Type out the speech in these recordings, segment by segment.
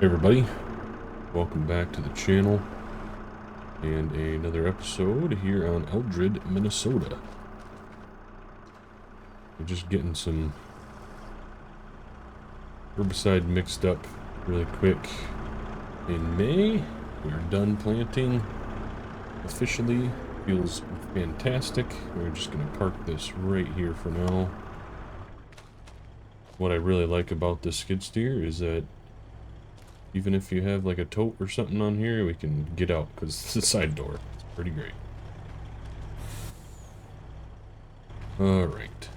Hey everybody, welcome back to the channel and another episode here on Eldred, Minnesota. We're just getting some herbicide mixed up really quick. In May, we are done planting officially. Feels fantastic. We're just going to park this right here for now. What I really like about this skid steer is that even if you have like a tote or something on here, we can get out because it's a side door. It's pretty great. Alright.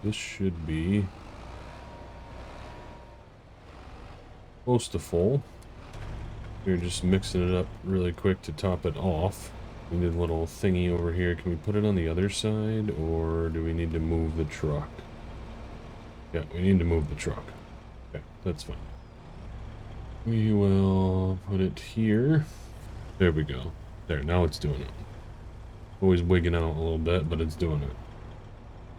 This should be close to full. We're just mixing it up really quick to top it off. We need a little thingy over here. Can we put it on the other side, or do we need to move the truck? Yeah, we need to move the truck. Okay, that's fine. We will put it here. There we go. There, now it's doing it. Always wigging out a little bit, but it's doing it.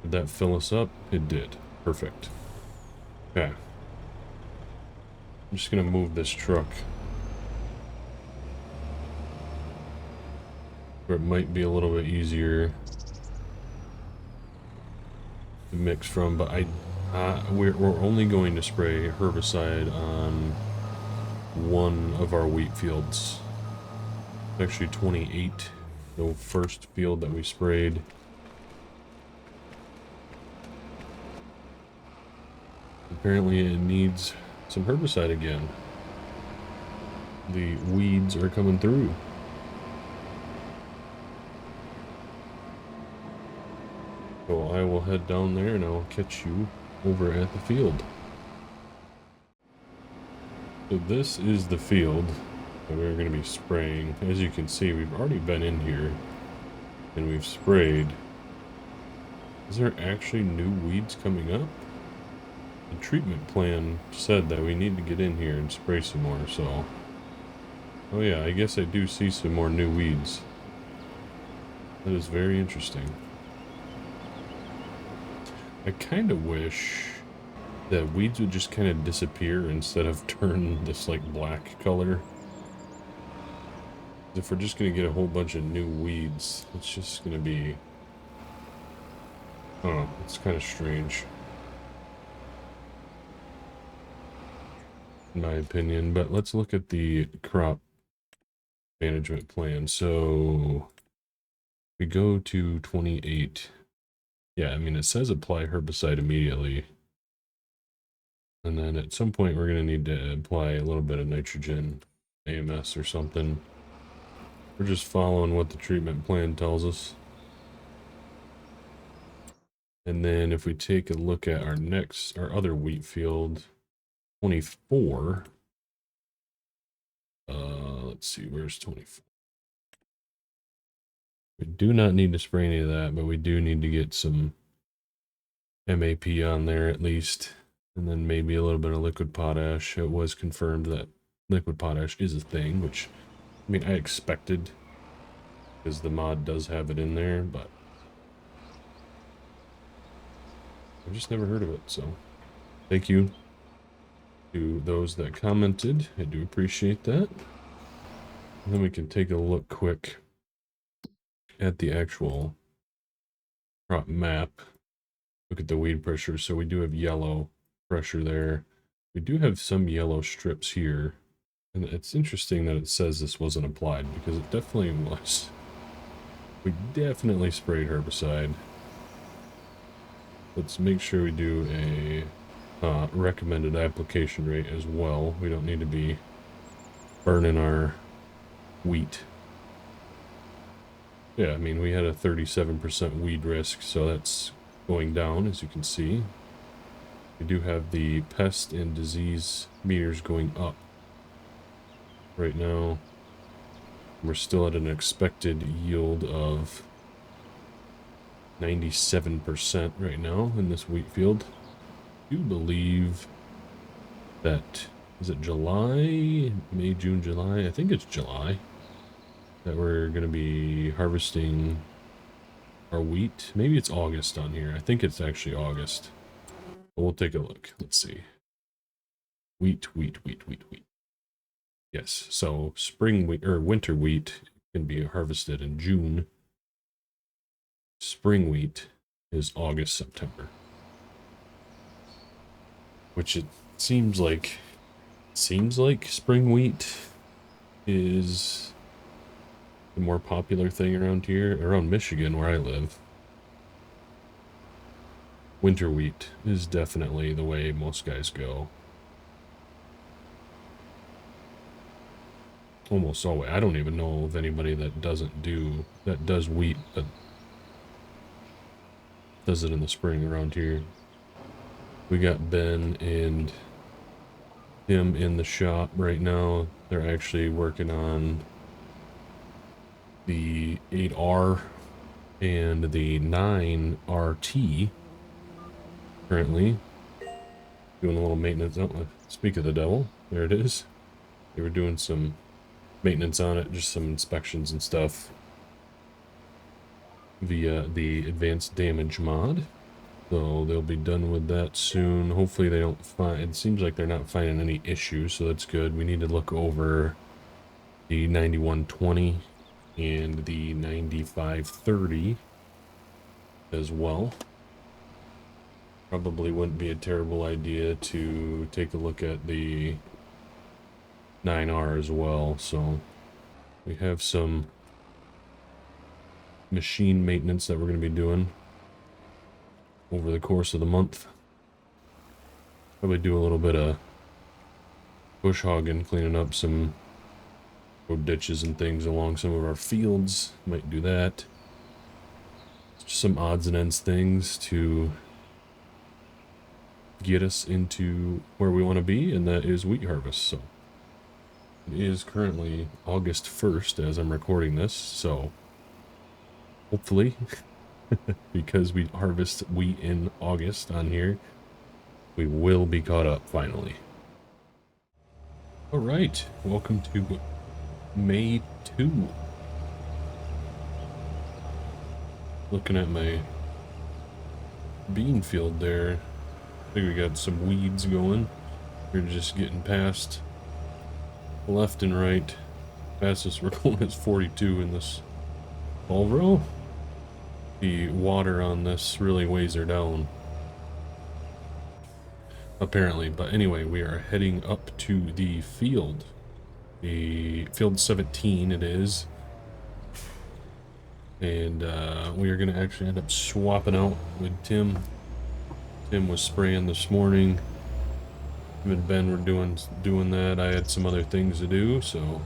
Did that fill us up? It did. Perfect. Okay. I'm just gonna move this truck where it might be a little bit easier to mix from, but we're only going to spray herbicide on one of our wheat fields. Actually 28, the first field that we sprayed. Apparently it needs some herbicide again. The weeds are coming through. So I will head down there and I'll catch you over at the field. So this is the field that we're going to be spraying. As you can see, we've already been in here and we've sprayed. Is there actually new weeds coming up? The treatment plan said that we need to get in here and spray some more, so... Oh yeah, I guess I do see some more new weeds. That is very interesting. I kind of wish that weeds would just kind of disappear instead of turn this like black color. If we're just going to get a whole bunch of new weeds, it's just going to be... Oh, it's kind of strange. In my opinion, but let's look at the crop management plan. So we go to 28. Yeah, I mean, it says apply herbicide immediately. And then at some point we're going to need to apply a little bit of nitrogen, AMS or something. We're just following what the treatment plan tells us. And then if we take a look at our other wheat field, 24. Let's see, where's 24? We do not need to spray any of that, but we do need to get some MAP on there at least. And then maybe a little bit of liquid potash. It was confirmed that liquid potash is a thing, which, I mean, I expected, because the mod does have it in there, but I've just never heard of it, so thank you to those that commented. I do appreciate that. And then we can take a look quick at the actual crop map. Look at the weed pressure. So we do have yellow pressure there. We do have some yellow strips here. And it's interesting that it says this wasn't applied, because it definitely was. We definitely sprayed herbicide. Let's make sure we do a recommended application rate as well. We don't need to be burning our wheat. Yeah, I mean, we had a 37% weed risk, so that's going down, as you can see. We do have the pest and disease meters going up right now. We're still at an expected yield of 97% right now in this wheat field. I do believe that, is it July? May, June, July? I think it's July that we're going to be harvesting our wheat. Maybe it's August on here. I think it's actually August. But we'll take a look. Let's see. Wheat. Yes, so spring wheat or winter wheat can be harvested in June. Spring wheat is August, September. Which it seems like spring wheat is the more popular thing around here, around Michigan where I live. Winter wheat is definitely the way most guys go. Almost always. I don't even know of anybody that does wheat, but does it in the spring around here. We got Ben and him in the shop right now. They're actually working on the 8R and the 9RT currently. Doing a little maintenance. Oh, speak of the devil. There it is. They were doing some maintenance on it, just some inspections and stuff via the advanced damage mod. So they'll be done with that soon. Hopefully they don't find, it seems like they're not finding any issues, so that's good. We need to look over the 9120 and the 9530 as well. Probably wouldn't be a terrible idea to take a look at the 9R as well. So we have some machine maintenance that we're going to be doing over the course of the month. Probably do a little bit of bush hogging, cleaning up some road ditches and things along some of our fields. Might do that. Just some odds and ends things to get us into where we want to be, and that is wheat harvest. So it is currently August 1st as I'm recording this, so hopefully because we harvest wheat in August on here, we will be caught up finally. All right, welcome to May 2. Looking at my bean field there, I think we got some weeds going. We're just getting past left and right. Fastest we're going is 42 in this fall row. The water on this really weighs her down, apparently. But anyway, we are heading up to the field. The field 17 it is. And we are going to actually end up swapping out with Tim. Tim was spraying this morning. Him and Ben were doing that. I had some other things to do, so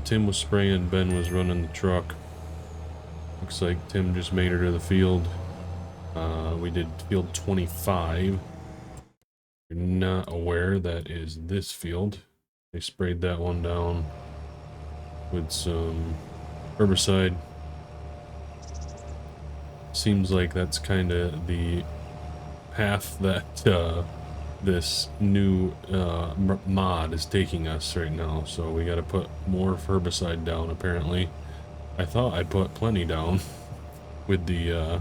Tim was spraying, Ben was running the truck. Looks like Tim just made her to the field. We did field 25. If you're not aware, that is this field. They sprayed that one down with some herbicide. Seems like that's kind of the path that this new mod is taking us right now. So we got to put more herbicide down, apparently. I thought I'd put plenty down with the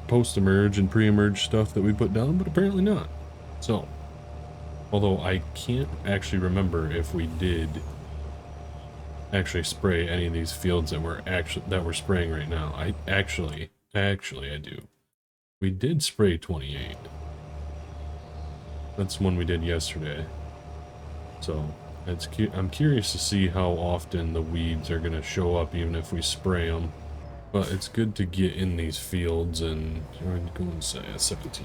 post-emerge and pre-emerge stuff that we put down, but apparently not. So, although I can't actually remember if we did actually spray any of these fields that we're spraying right now. I actually I do. We did spray 28. That's one we did yesterday. So I'm curious to see how often the weeds are gonna show up, even if we spray them. But it's good to get in these fields, and I'm going to say 17.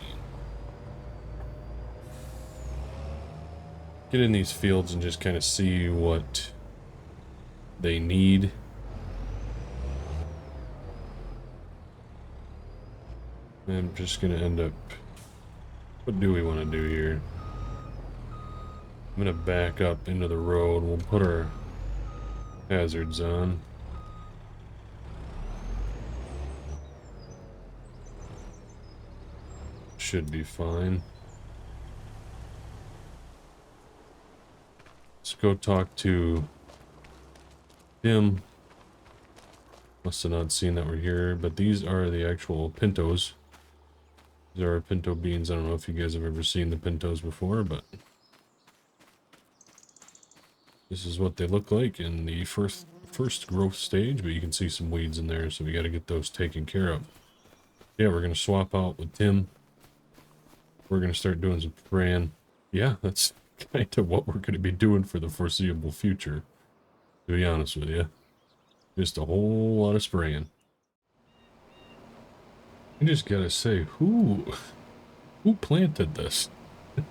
Get in these fields and just kind of see what they need. I'm just gonna end up, what do we want to do here? I'm gonna back up into the road. We'll put our hazards on. Should be fine. Let's go talk to Tim. Must have not seen that we're here, but these are the actual pintos. These are our pinto beans. I don't know if you guys have ever seen the pintos before, but this is what they look like in the first growth stage, but you can see some weeds in there, so we got to get those taken care of. Yeah, we're going to swap out with Tim. We're going to start doing some spraying. Yeah, that's kind of what we're going to be doing for the foreseeable future, to be honest with you. Just a whole lot of spraying. I just gotta say, who planted this? Look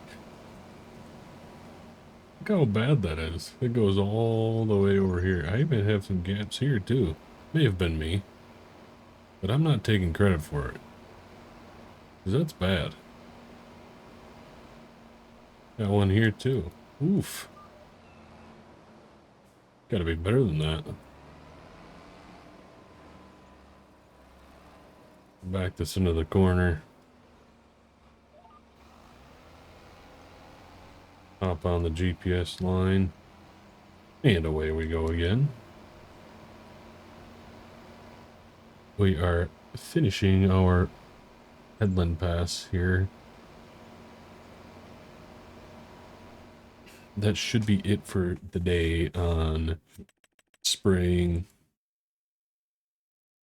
how bad that is. It goes all the way over here. I even have some gaps here too. May have been me, but I'm not taking credit for it, because that's bad. Got one here too. Oof. Gotta be better than that. Back this into the corner. Hop on the GPS line. And away we go again. We are finishing our headland pass here. That should be it for the day on spraying.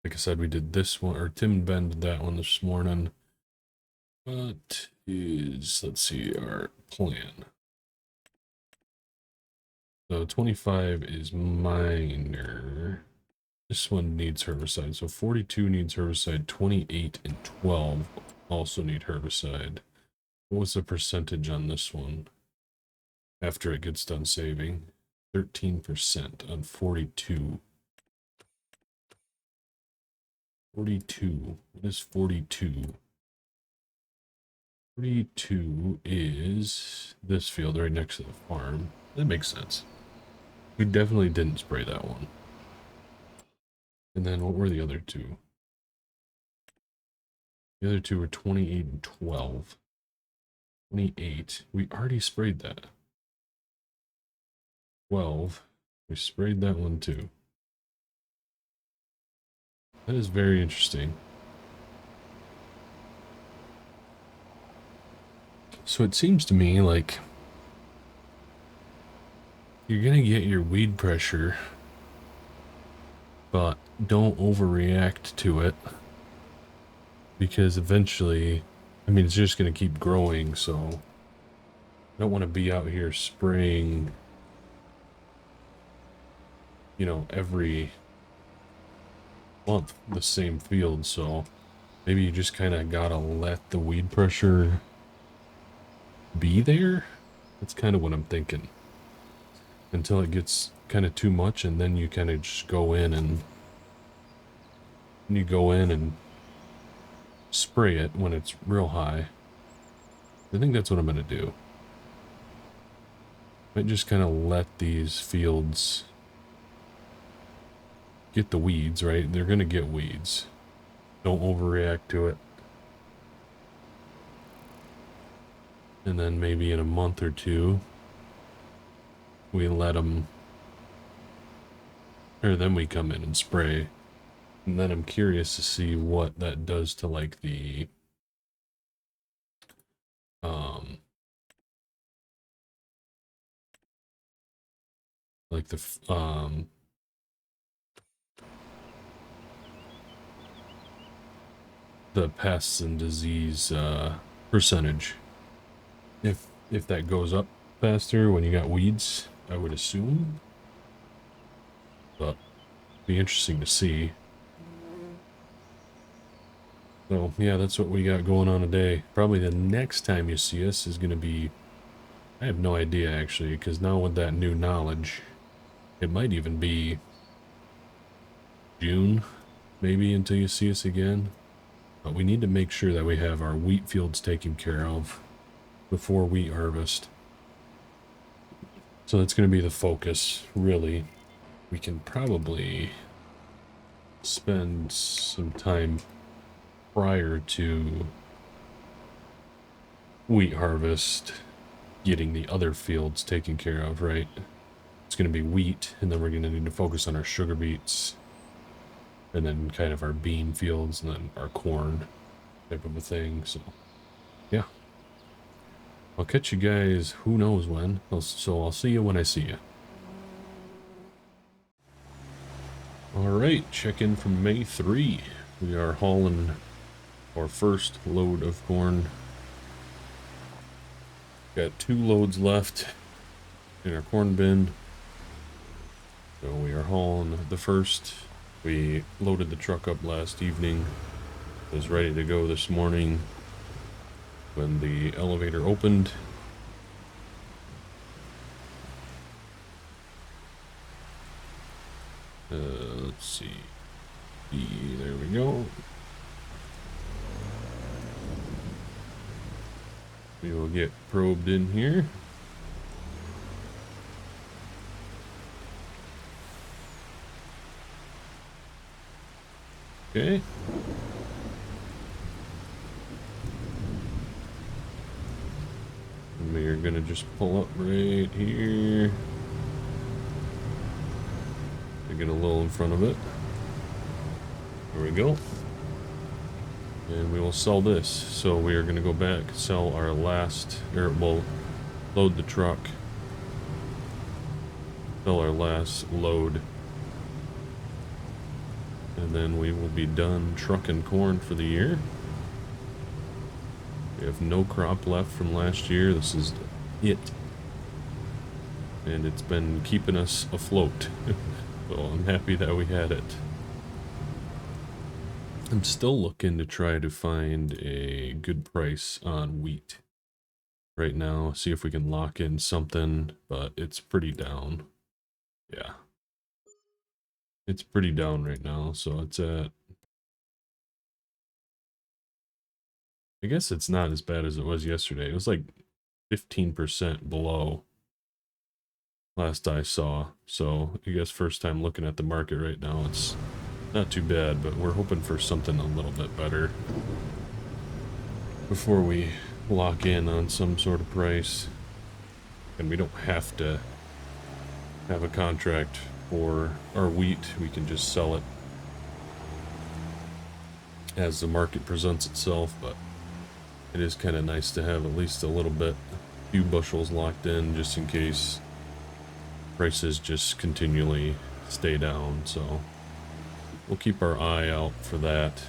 Like I said, we did this one, or Tim and Ben did that one this morning. What is, let's see, our plan? So 25 is minor. This one needs herbicide. So 42 needs herbicide. 28 and 12 also need herbicide. What was the percentage on this one after it gets done saving? 13% on 42. 42. What is 42? 42 is this field right next to the farm. That makes sense. We definitely didn't spray that one. And then what were the other two? The other two were 28 and 12. 28. We already sprayed that. 12. We sprayed that one too. That is very interesting. So it seems to me like you're gonna get your weed pressure, but don't overreact to it, because eventually, I mean, it's just gonna keep growing. So I don't want to be out here spraying, you know, every month the same field. So maybe you just kind of gotta let the weed pressure be there. That's kind of what I'm thinking, until it gets kind of too much, and then you kind of just go in and spray it when it's real high. I think that's what I'm gonna do. Might just kind of let these fields get the weeds, right? They're gonna get weeds. Don't overreact to it. And then maybe in a month or two, we let them, or then we come in and spray. And then I'm curious to see what that does to like the the pests and disease percentage. If that goes up faster when you got weeds, I would assume. But be interesting to see. So yeah, that's what we got going on today. Probably the next time you see us is going to be, I have no idea actually, because now with that new knowledge, it might even be June, maybe, until you see us again. But we need to make sure that we have our wheat fields taken care of before wheat harvest. So that's going to be the focus, really. We can probably spend some time prior to wheat harvest getting the other fields taken care of, right? It's going to be wheat, and then we're going to need to focus on our sugar beets. and then kind of our bean fields, and then our corn type of a thing. So yeah, I'll catch you guys who knows when. So I'll see you when I see you. Alright, check in from May 3. We are hauling our first load of corn. Got 2 loads left in our corn bin. So we are hauling the first. We loaded the truck up last evening. It was ready to go this morning when the elevator opened. Let's see. There we go. We will get probed in here. Okay. And we are gonna just pull up right here. Get a little in front of it. There we go. And we will sell this. So we are going to go back, sell our last, or we'll load the truck, sell our last load, and then we will be done trucking corn for the year. We have no crop left from last year. This is it. And it's been keeping us afloat. So I'm happy that we had it. I'm still looking to try to find a good price on wheat right now. See if we can lock in something, but it's pretty down. Yeah. It's pretty down right now, so it's at... I guess it's not as bad as it was yesterday. It was like 15% below last I saw. So I guess first time looking at the market right now, it's not too bad, but we're hoping for something a little bit better before we lock in on some sort of price. And we don't have to have a contract for our wheat. We can just sell it as the market presents itself, but it is kind of nice to have at least a little bit, a few bushels locked in just in case prices just continually stay down. So we'll keep our eye out for that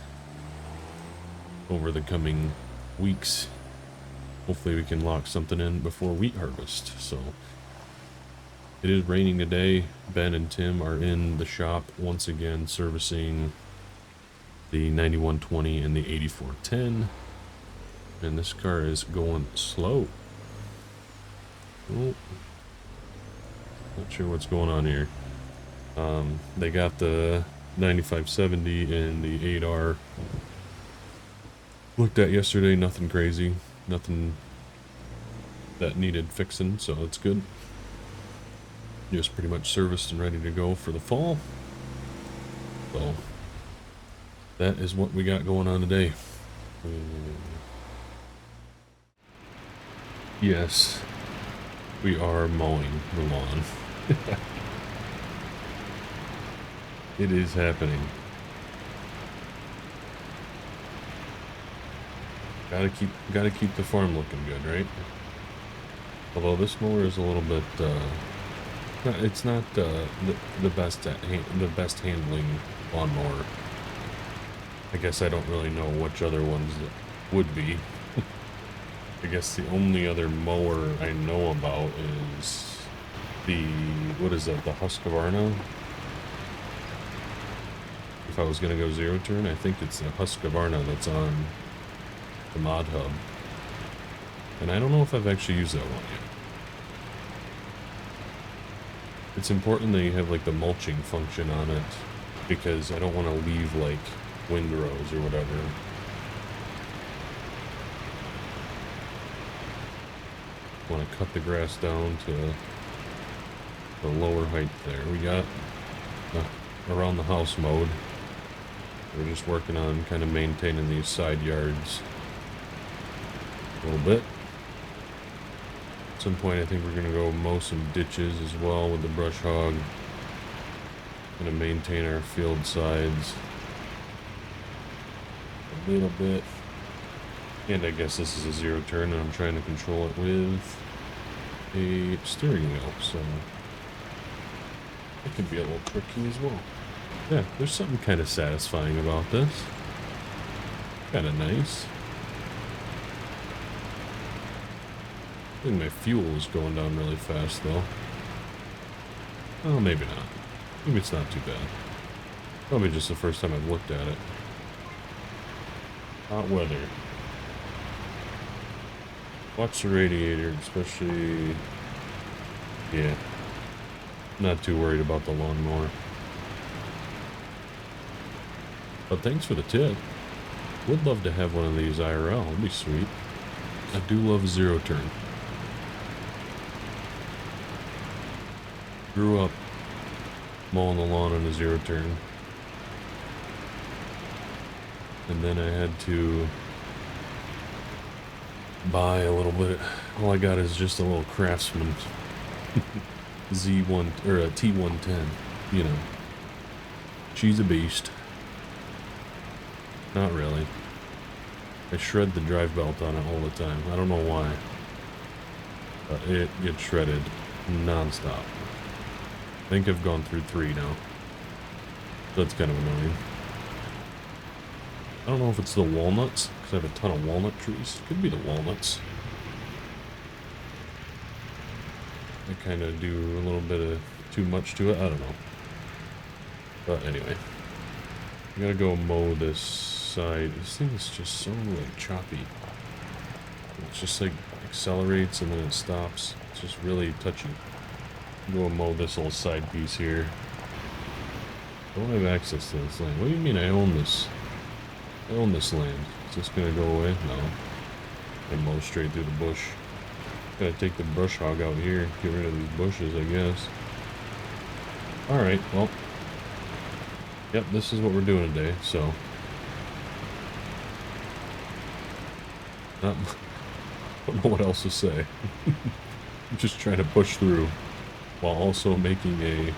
over the coming weeks. Hopefully we can lock something in before wheat harvest. So it is raining today. Ben and Tim are in the shop once again servicing the 9120 and the 8410. And this car is going slow. Oh. Not sure what's going on here. They got the 9570 and the 8R looked at yesterday. Nothing crazy, nothing that needed fixing, so it's good. Just pretty much serviced and ready to go for the fall. So that is what we got going on today. Yes, we are mowing the lawn. It is happening. Gotta keep the farm looking good, right? Although this mower is a little bit, it's not the best handling lawnmower. I guess I don't really know which other ones it would be. I guess the only other mower I know about is the, what is that, the Husqvarna? If I was going to go zero turn, I think it's the Husqvarna that's on the Mod Hub. And I don't know if I've actually used that one yet. It's important that you have like the mulching function on it, because I don't want to leave like windrows or whatever. Want to cut the grass down to the lower height there. We got around the house mode. We're just working on kind of maintaining these side yards a little bit. At some point I think we're going to go mow some ditches as well with the brush hog. Going to maintain our field sides. a little bit. And I guess this is a zero turn, and I'm trying to control it with a steering wheel, so it could be a little tricky as well. Yeah, there's something kind of satisfying about this. Kind of nice. I think my fuel is going down really fast, though. Oh, maybe not. Maybe it's not too bad. Probably just the first time I've looked at it. Hot weather. Watch the radiator, especially... Yeah. Not too worried about the lawnmower. But thanks for the tip. Would love to have one of these IRL. It'd be sweet. I do love zero turn. Grew up mowing the lawn on a zero turn. And then I had to buy a little bit. All I got is just a little Craftsman Z1 or a T110. You know, she's a beast. Not really. I shred the drive belt on it all the time. I don't know why, but it gets shredded non-stop. I think I've gone through 3 now. That's kind of annoying. I don't know if it's the walnuts, because I have a ton of walnut trees. Could be the walnuts. I kind of do a little bit of too much to it. I don't know. But anyway. I gotta go mow this side. This thing is just so, like, choppy. It's just, like, accelerates and then it stops. It's just really touchy. Go mow this little side piece here. I don't have access to this land. What do you mean I own this? I own this land. Is this gonna go away? No. I mow straight through the bush. Gotta take the brush hog out here. Get rid of these bushes, I guess. Alright, well. Yep, this is what we're doing today, so. I don't know what else to say. I'm just trying to push through while also making a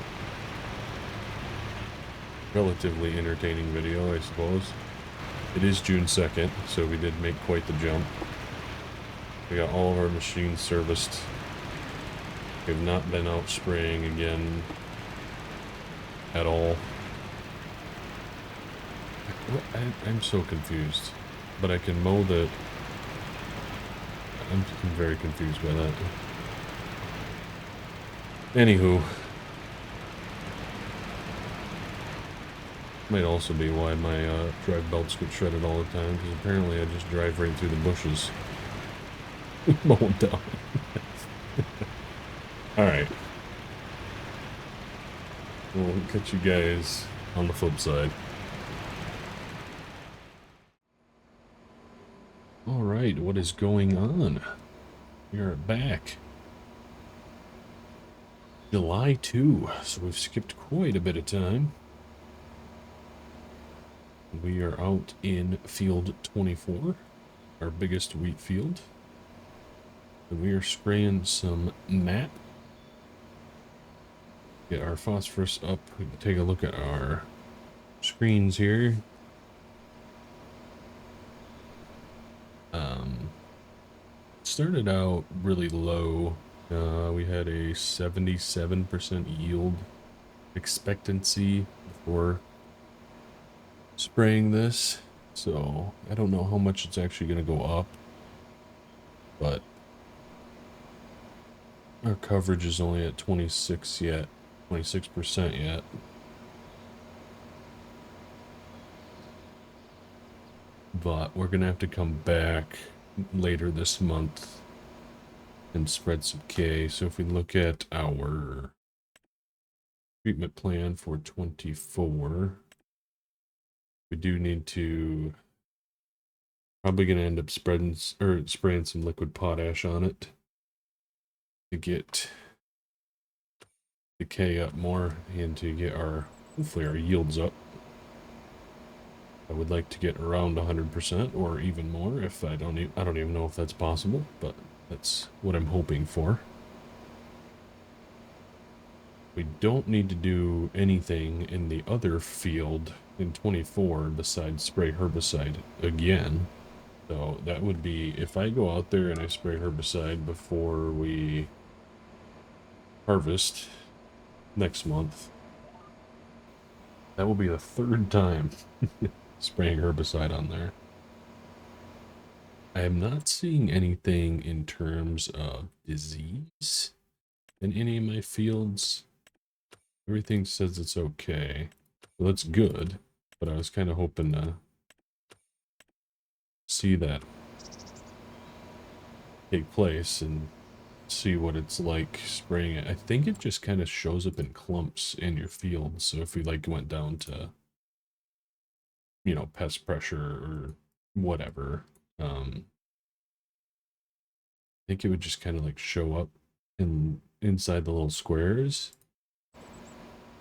relatively entertaining video, I suppose. It is June 2nd, so we did make quite the jump. We got all of our machines serviced. We have not been out spraying again at all. I'm so confused, but I can mow the... I'm very confused by that. Anywho. Might also be why my drive belts get shredded all the time, because apparently I just drive right through the bushes. Mowing down. Alright. We'll catch you guys on the flip side. Alright, what is going on? We are back. July 2, so we've skipped quite a bit of time. We are out in field 24, our biggest wheat field. And we are spraying some MAP. Get our phosphorus up. We can take a look at our screens here. Started out really low. We had a 77% yield expectancy before spraying this, so I don't know how much it's actually going to go up, but our coverage is only at 26% yet. But we're going to have to come back later this month and spread some K. So if we look at our treatment plan for 24, we do need to probably going to end up spraying some liquid potash on it to get the K up more and to get hopefully our yields up. I would like to get around 100% or even more. If I don't even know if that's possible, but that's what I'm hoping for. We don't need to do anything in the other field in 24 besides spray herbicide again. So that would be, if I go out there and I spray herbicide before we harvest next month, that will be the third time spraying herbicide on there. I am not seeing anything in terms of disease in any of my fields. Everything says it's okay. So that's good, but I was kind of hoping to see that take place and see what it's like spraying it. I think it just kind of shows up in clumps in your field. So if we like went down to, you know, pest pressure or whatever, I think it would just kind of like show up inside the little squares.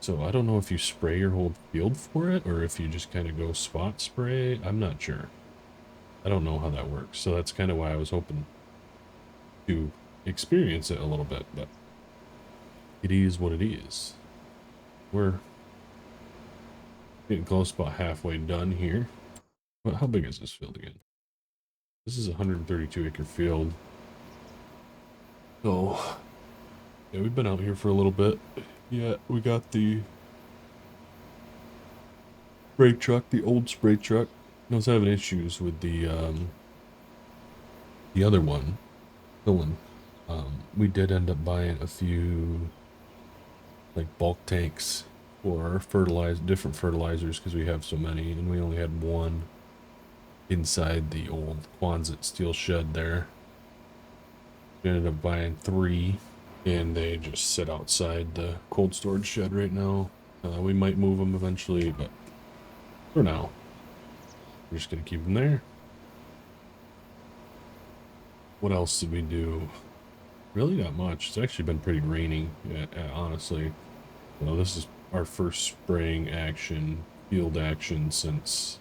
So I don't know if you spray your whole field for it or if you just kind of go spot spray. I'm not sure. I don't know how that works. So that's kind of why I was hoping to experience it a little bit, but it is what it is. We're getting close, about halfway done here. But how big is this field again? This is a 132 acre field. So yeah, we've been out here for a little bit. Yeah, we got the spray truck, the old spray truck. I was having issues with the other one, Holland. We did end up buying a few like bulk tanks for different fertilizers because we have so many, and we only had one inside the old Quonset steel shed there. We ended up buying 3, and they just sit outside the cold storage shed right now. We might move them eventually, but for now, we're just gonna keep them there. What else did we do? Really not much. It's actually been pretty rainy, honestly. So this is our first spraying action, field action since...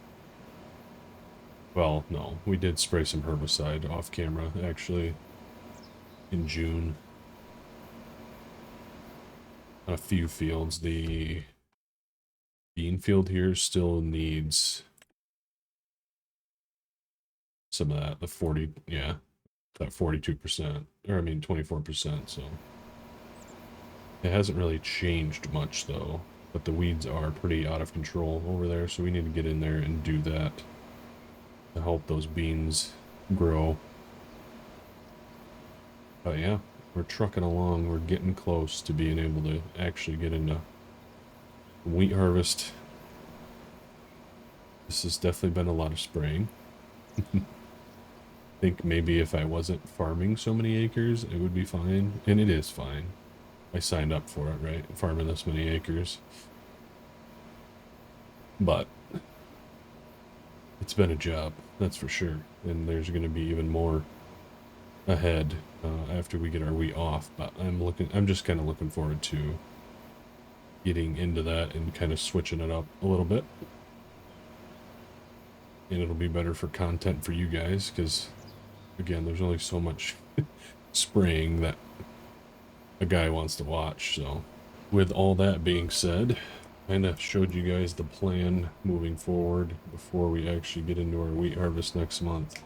Well, no, we did spray some herbicide off camera, actually, in June. On a few fields. The bean field here still needs some of that, the 40, yeah, that 42%, or I mean 24%, so it hasn't really changed much though, but the weeds are pretty out of control over there, so we need to get in there and do that to help those beans grow. But yeah, we're trucking along, we're getting close to being able to actually get into wheat harvest. This has definitely been a lot of spraying. I think maybe if I wasn't farming so many acres, it would be fine. And it is fine. I signed up for it, right? Farming this many acres. But it's been a job, that's for sure. And there's going to be even more ahead after we get our wheat off. But I'm just kind of looking forward to getting into that and kind of switching it up a little bit. And it'll be better for content for you guys because, again, there's only so much spraying that a guy wants to watch. So with all that being said, kind of showed you guys the plan moving forward before we actually get into our wheat harvest next month.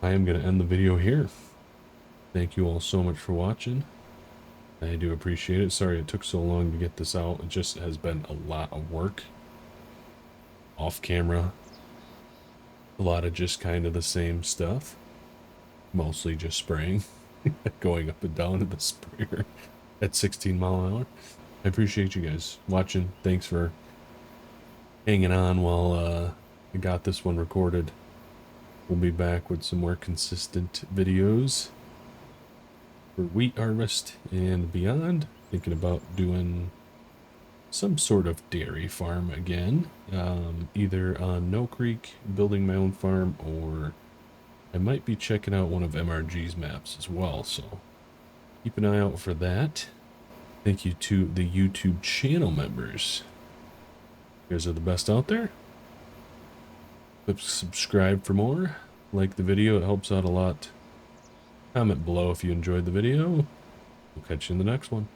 I am going to end the video here. Thank you all so much for watching. I do appreciate it. Sorry it took so long to get this out. It just has been a lot of work off camera. A lot of just kind of the same stuff. Mostly just spraying. Going up and down in the sprayer at 16 mile an hour. I appreciate you guys watching. Thanks for hanging on while I got this one recorded. We'll be back with some more consistent videos for wheat harvest and beyond. Thinking about doing some sort of dairy farm again, either on No Creek, building my own farm, or I might be checking out one of MRG's maps as well, so keep an eye out for that. Thank you to the YouTube channel members. You guys are the best out there. Subscribe for more. Like the video, it helps out a lot. Comment below if you enjoyed the video. We'll catch you in the next one.